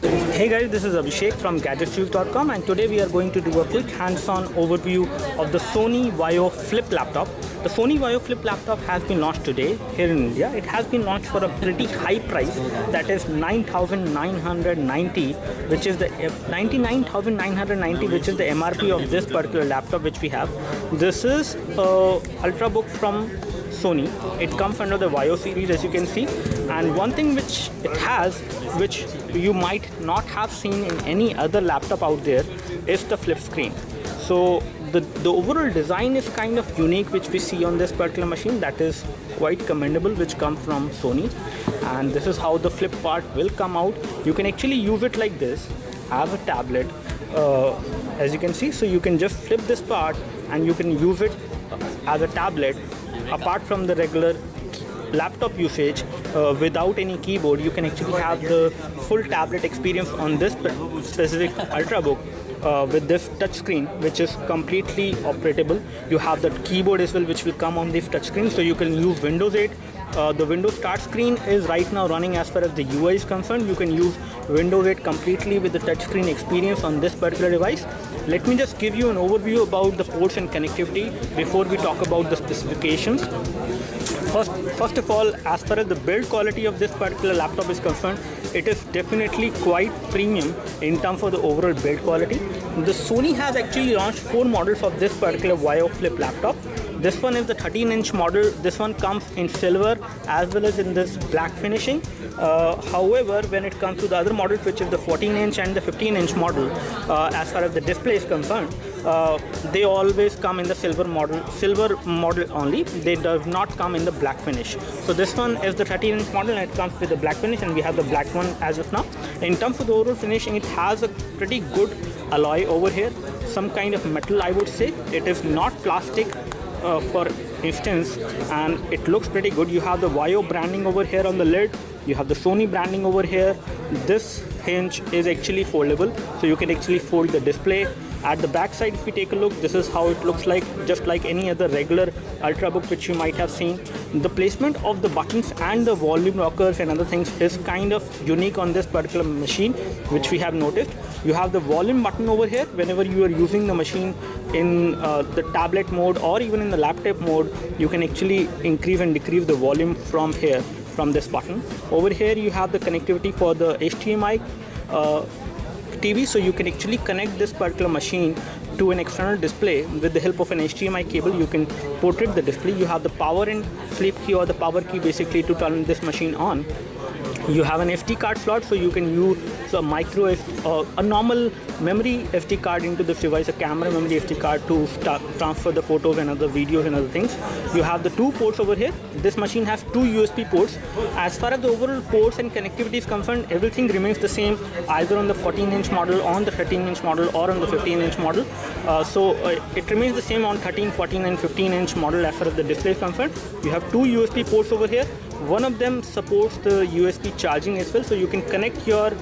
Hey guys, this is Abhishek from gadgetsjuice.com, and today we are going to do a quick hands-on overview of the Sony Vaio Flip laptop. The Sony Vaio Flip laptop has been launched today here in India. It has been launched for a pretty high price, that is 9,990, which is the 99,990, which is the MRP of this particular laptop which we have. This is Ultrabook from Sony. It comes under the Vaio series, as you can see, and one thing which it has, which you might not have seen in any other laptop out there, is the flip screen. So the overall design is kind of unique, which we see on this particular machine. That is quite commendable, which comes from Sony. And this is how the flip part will come out. You can actually use it like this as a tablet, as you can see. So you can just flip this part and you can use it as a tablet. Apart from the regular laptop usage, without any keyboard, you can actually have the full tablet experience on this specific Ultrabook with this touch screen, which is completely operable. You have the keyboard as well, which will come on this touch screen, so you can use Windows 8. The Windows Start screen is right now running. As far as the UI is concerned, you can use Windows 8 completely with the touchscreen experience on this particular device. Let me just give you an overview about the ports and connectivity before we talk about the specifications. First of all, as far as the build quality of this particular laptop is concerned, it is definitely quite premium in terms of the overall build quality. The Sony has actually launched 4 models of this particular Vaio Flip laptop. This one is the 13-inch model. This one comes in silver as well as in this black finishing. However, when it comes to the other models, which is the 14-inch and the 15-inch model, as far as the display is concerned, they always come in the silver model only. They do not come in the black finish. So this one is the 13-inch model and it comes with the black finish, and we have the black one as of now. In terms of the overall finishing, it has a pretty good alloy over here, some kind of metal, I would say. It is not plastic, for instance, and it looks pretty good. You have the Vaio branding over here on the lid. You have the Sony branding over here. This hinge is actually foldable, so you can actually fold the display. At the back side, if we take a look, this is how it looks like, just like any other regular Ultrabook which you might have seen. The placement of the buttons and the volume rockers and other things is kind of unique on this particular machine, which we have noticed. You have the volume button over here. Whenever you are using the machine in the tablet mode or even in the laptop mode, you can actually increase and decrease the volume from here, from this button. Over here you have the connectivity for the HDMI TV, so you can actually connect this particular machine to an external display with the help of an HDMI cable. You can portrait the display. You have the power and sleep key, or the power key basically, to turn this machine on. You have an SD card slot, so you can use a a normal memory SD card into this device, a camera memory SD card, to transfer the photos and other videos and other things. You have the 2 ports over here. This machine has 2 USB ports. As far as the overall ports and connectivity is concerned, everything remains the same, either on the 14-inch model, on the 13-inch model, or on the 15-inch model. It remains the same on 13, 14 and 15-inch model as far as the display is concerned. You have 2 USB ports over here. One of them supports the USB charging as well, so you can connect your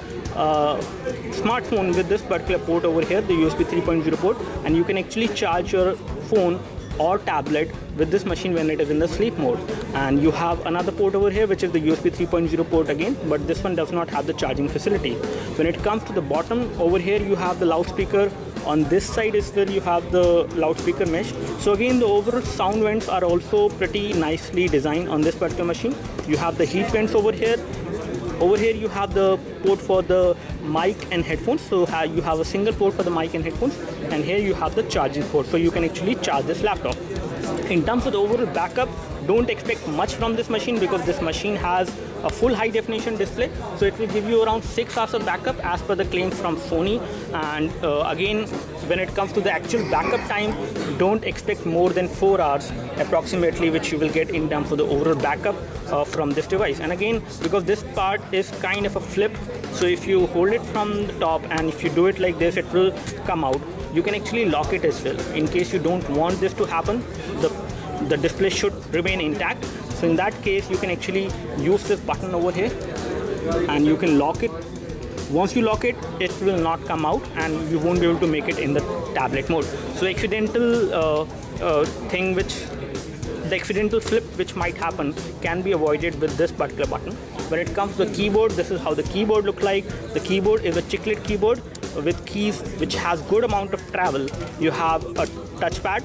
smartphone with this particular port over here, the USB 3.0 port, and you can actually charge your phone or tablet with this machine when it is in the sleep mode. And you have another port over here, which is the USB 3.0 port again, but this one does not have the charging facility. When it comes to the bottom over here, you have the loudspeaker. On this side is where you have the loudspeaker mesh. So again, the overall sound vents are also pretty nicely designed on this particular machine. You have the heat vents over here. Over here you have the port for the mic and headphones. So you have a single port for the mic and headphones, and here you have the charging port, so you can actually charge this laptop. In terms of the overall backup, don't expect much from this machine, because this machine has a full high definition display, so it will give you around 6 hours of backup as per the claims from Sony. And again, when it comes to the actual backup time, don't expect more than 4 hours approximately, which you will get in terms of the overall backup from this device. And again, because this part is kind of a flip, so if you hold it from the top and if you do it like this, it will come out. You can actually lock it as well. In case you don't want this to happen, the display should remain intact. So in that case, you can actually use this button over here and you can lock it. Once you lock it, it will not come out and you won't be able to make it in the tablet mode. So accidental the accidental flip which might happen can be avoided with this particular button. When it comes to the keyboard, this is how the keyboard looks like. The keyboard is a chiclet keyboard with keys which has good amount of travel. You have a touchpad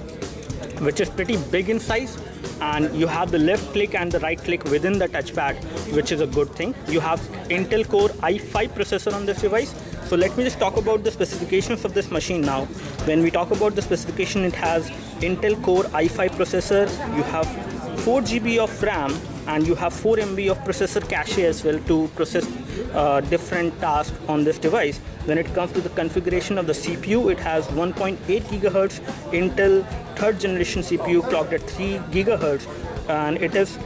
which is pretty big in size, and you have the left click and the right click within the touchpad, which is a good thing. You have Intel Core i5 processor on this device. So let me just talk about the specifications of this machine now. When we talk about the specification, it has Intel Core i5 processor, you have 4 GB of RAM, and you have 4 MB of processor cache as well to process different tasks on this device. When it comes to the configuration of the CPU, it has 1.8 GHz Intel 3rd generation CPU clocked at 3 GHz, and it is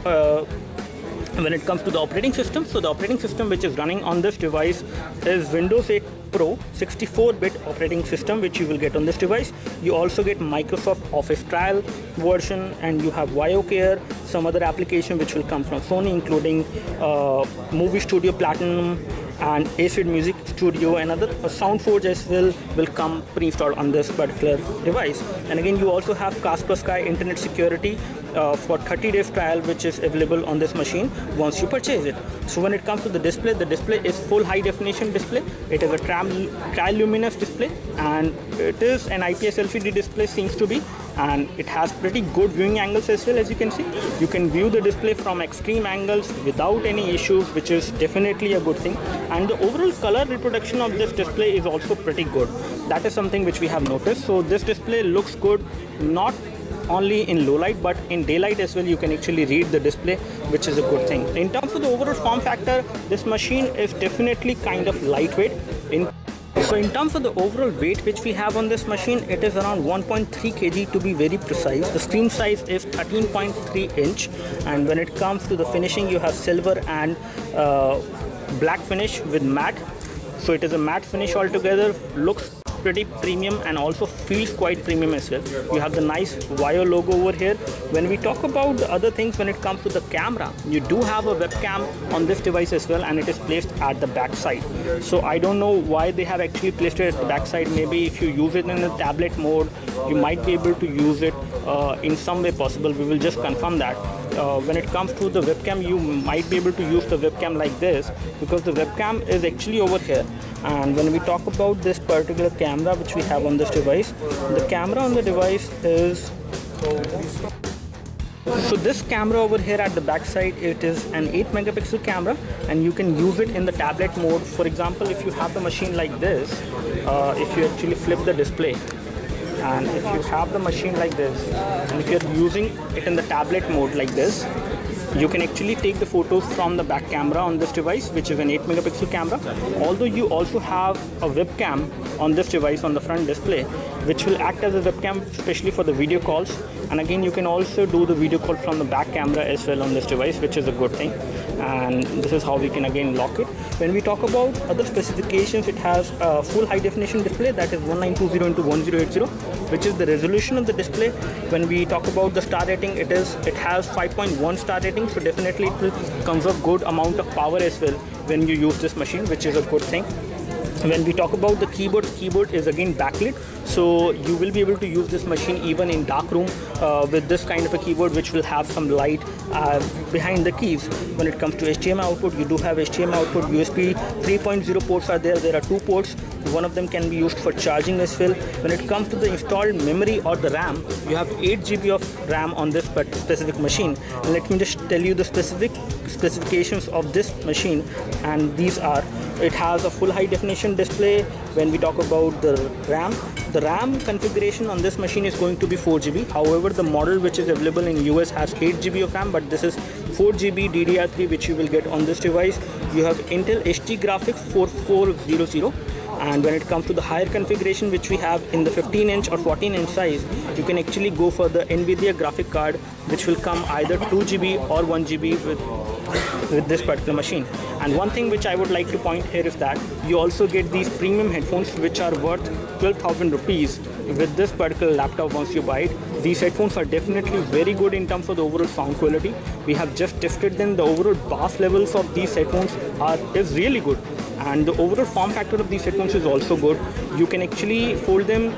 when it comes to the operating system, so the operating system which is running on this device is Windows 8 Pro 64-bit operating system, which you will get on this device. You also get Microsoft Office trial version, and you have Vaio, some other application which will come from Sony, including Movie Studio Platinum and Acid Music Studio, and other SoundForge as well will come pre-installed on this particular device. And again, you also have Kaspersky internet security for 30 days trial, which is available on this machine once you purchase it. So when it comes to the display is full high definition display. It is a tri-luminous display, and it is an IPS LCD display, seems to be, and it has pretty good viewing angles as well. As you can see, you can view the display from extreme angles without any issues, which is definitely a good thing. And the overall color reproduction of this display is also pretty good. That is something which we have noticed. So this display looks good, not only in low light but in daylight as well. You can actually read the display, which is a good thing. In terms of the overall form factor, this machine is definitely kind of lightweight. So in terms of the overall weight which we have on this machine, it is around 1.3 kg to be very precise. The screen size is 13.3 inch, and when it comes to the finishing, you have silver and black finish with matte. So it is a matte finish altogether. Looks pretty premium and also feels quite premium as well. You have the nice Vaio logo over here. When we talk about the other things, when it comes to the camera, you do have a webcam on this device as well, and it is placed at the back side. So I don't know why they have actually placed it at the back side. Maybe if you use it in a tablet mode, you might be able to use it in some way possible. We will just confirm that. When it comes to the webcam, you might be able to use the webcam like this, because the webcam is actually over here. And when we talk about this particular camera which we have on this device, the camera on the device is, so this camera over here at the back side, it is an 8 megapixel camera, and you can use it in the tablet mode. For example, if you have the machine like this, if you actually flip the display, and if you have the machine like this, and if you're using it in the tablet mode like this, you can actually take the photos from the back camera on this device, which is an 8 megapixel camera. Although you also have a webcam on this device on the front display, which will act as a webcam especially for the video calls. And again, you can also do the video call from the back camera as well on this device, which is a good thing. And this is how we can again lock it. When we talk about other specifications, it has a full high definition display, that is 1920 into 1080, which is the resolution of the display. When we talk about the star rating, it has 5.1 star rating, so definitely it will conserve good amount of power as well when you use this machine, which is a good thing. When we talk about the keyboard is again backlit, so you will be able to use this machine even in dark room with this kind of a keyboard, which will have some light behind the keys. When it comes to HDMI output, you do have HDMI output. USB 3.0 ports are there. There are 2 ports. One of them can be used for charging as well. When it comes to the installed memory or the RAM, you have 8 GB of RAM on this specific machine. And let me just tell you the specifications of this machine, and these are: it has a full high definition display. When we talk about the RAM configuration on this machine is going to be 4 GB. However, the model which is available in US has 8 GB of RAM, but this is 4 GB DDR3 which you will get on this device. You have Intel HD graphics 4400. And when it comes to the higher configuration which we have in the 15-inch or 14-inch size, you can actually go for the NVIDIA graphic card, which will come either 2 GB or 1 GB with this particular machine. And one thing which I would like to point here is that you also get these premium headphones which are worth 12,000 rupees with this particular laptop once you buy it. These headphones are definitely very good in terms of the overall sound quality. We have just tested them. The overall bass levels of these headphones is really good. and the overall form factor of these headphones is also good. You can actually fold them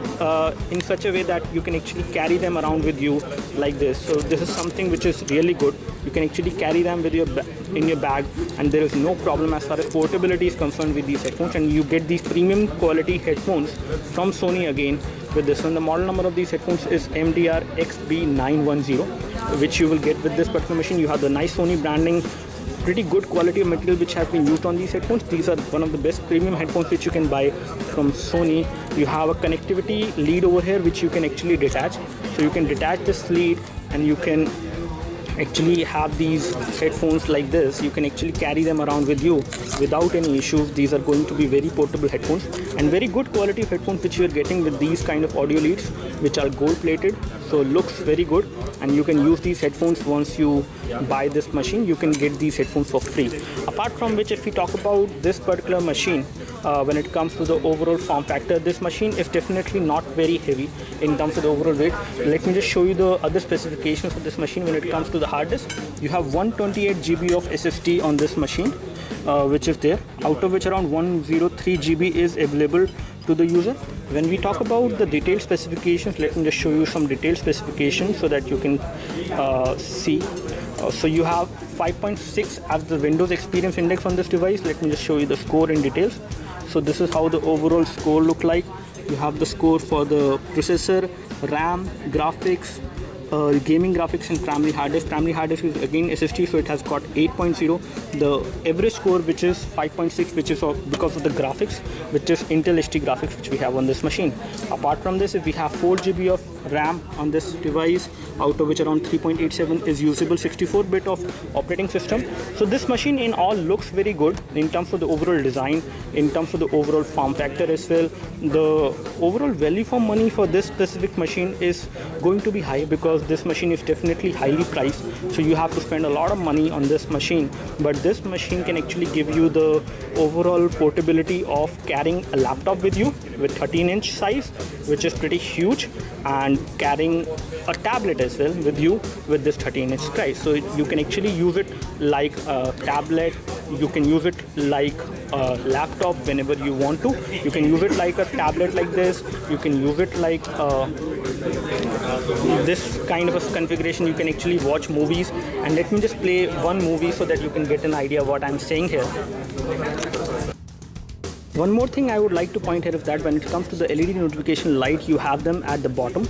in such a way that you can actually carry them around with you like this. So this is something which is really good. You can actually carry them with in your bag, and there is no problem as far as portability is concerned with these headphones. And you get these premium quality headphones from Sony again with this one. The model number of these headphones is MDR XB910, which you will get with this particular machine. You have the nice Sony branding, pretty good quality of material which have been used on these headphones. These are one of the best premium headphones which you can buy from Sony. You have a connectivity lead over here which you can actually detach. So you can detach this lead and you can actually have these headphones like this. You can actually carry them around with you without any issues. These are going to be very portable headphones and very good quality of headphones which you are getting with these kind of audio leads which are gold plated. So looks very good, and you can use these headphones once you buy this machine. You can get these headphones for free. Apart from which, if we talk about this particular machine, when it comes to the overall form factor, this machine is definitely not very heavy in terms of the overall weight. Let me just show you the other specifications of this machine. When it comes to the hard disk, you have 128 GB of SSD on this machine, which is there, out of which around 103 GB is available to the user. When we talk about the detailed specifications, let me just show you some detailed specifications so that you can see. So you have 5.6 as the Windows Experience Index on this device. Let me just show you the score in details. So this is how the overall score look like. You have the score for the processor, RAM, graphics, gaming graphics, and primary hard disk. Primary hard disk is again SSD, so it has got 8.0. The average score, which is 5.6, which is because of the graphics, which is Intel HD graphics which we have on this machine. Apart from this, if we have 4 GB of RAM on this device, out of which around 3.87 is usable 64-bit of operating system. So this machine in all looks very good in terms of the overall design, in terms of the overall form factor as well. The overall value for money for this specific machine is going to be high because this machine is definitely highly priced. So you have to spend a lot of money on this machine, but this machine can actually give you the overall portability of carrying a laptop with you with 13-inch size, which is pretty huge, and carrying a tablet as well with you with this 13-inch size. So you can actually use it like a tablet, you can use it like a laptop whenever you want to. You can use it like a tablet like this, you can use it like this kind of a configuration. You can actually watch movies, and let me just play one movie so that you can get an idea of what I'm saying here. One more thing I would like to point here is that when it comes to the LED notification light, you have them at the bottom,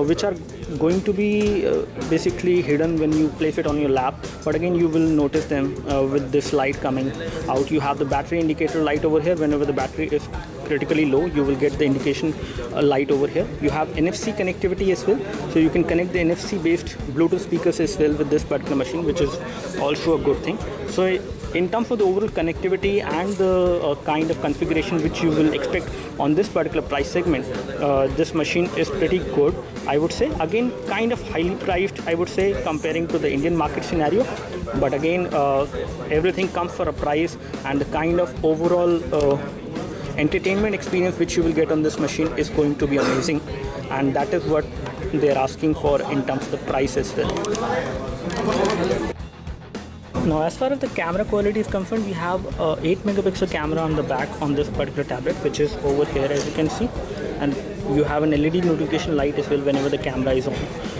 which are going to be basically hidden when you place it on your lap, but again you will notice them with this light coming out. You have the battery indicator light over here. Whenever the battery is critically low, you will get the indication light over here. You have NFC connectivity as well, so you can connect the NFC based Bluetooth speakers as well with this particular machine, which is also a good thing. So in terms of the overall connectivity and the kind of configuration which you will expect on this particular price segment, this machine is pretty good, I would say. Again, kind of highly priced, I would say, comparing to the Indian market scenario, but again everything comes for a price, and the kind of overall entertainment experience which you will get on this machine is going to be amazing, and that is what they're asking for in terms of the price as well. Now, as far as the camera quality is concerned, we have a 8 megapixel camera on the back on this particular tablet, which is over here, as you can see, and you have an LED notification light as well whenever the camera is on,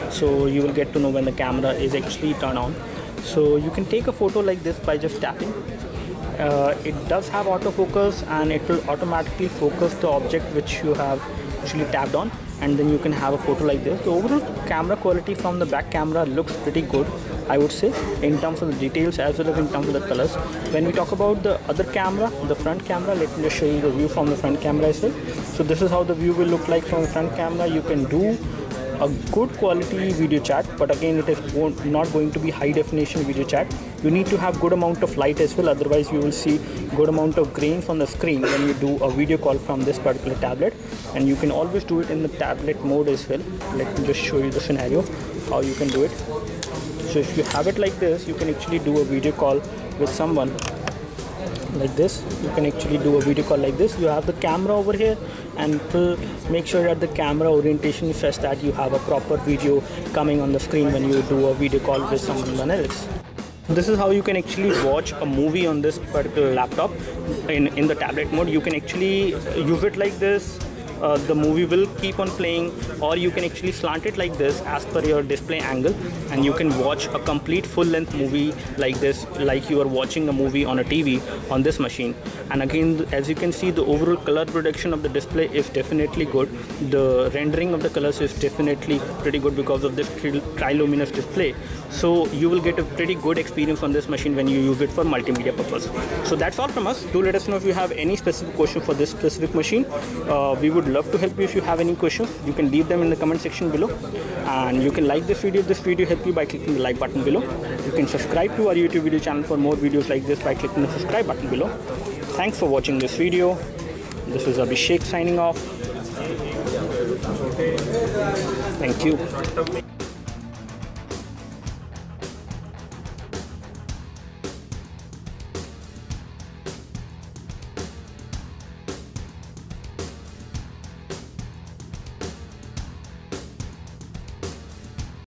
so you will get to know when the camera is actually turned on. So you can take a photo like this by just tapping. It does have autofocus, and it will automatically focus the object which you have actually tapped on, and then you can have a photo like this. The overall camera quality from the back camera looks pretty good, I would say, in terms of the details as well as in terms of the colors. When we talk about the other camera, the front camera, let me just show you the view from the front camera as well. So this is how the view will look like from the front camera. You can do a good quality video chat, but again it is not going to be high definition video chat. You need to have good amount of light as well, otherwise you will see good amount of grains on the screen when you do a video call from this particular tablet. And you can always do it in the tablet mode as well. Let me just show you the scenario how you can do it. So if you have it like this, you can actually do a video call with someone like this. You can actually do a video call like this. You have the camera over here, and to make sure that the camera orientation is such that you have a proper video coming on the screen when you do a video call with someone else. This is how you can actually watch a movie on this particular laptop in the tablet mode. You can actually use it like this. The movie will keep on playing, or you can actually slant it like this as per your display angle, and you can watch a complete full-length movie like this, like you are watching a movie on a TV on this machine. And again, as you can see, the overall color production of the display is definitely good. The rendering of the colors is definitely pretty good because of this triluminous display. So you will get a pretty good experience on this machine when you use it for multimedia purpose. So that's all from us. Do let us know if you have any specific question for this specific machine. We would love to help you. If you have any questions, you can leave them in the comment section below, and you can like this video if this video helped you by clicking the like button below. You can subscribe to our YouTube video channel for more videos like this by clicking the subscribe button below. Thanks for watching this video. This is Abhishek signing off. Thank you.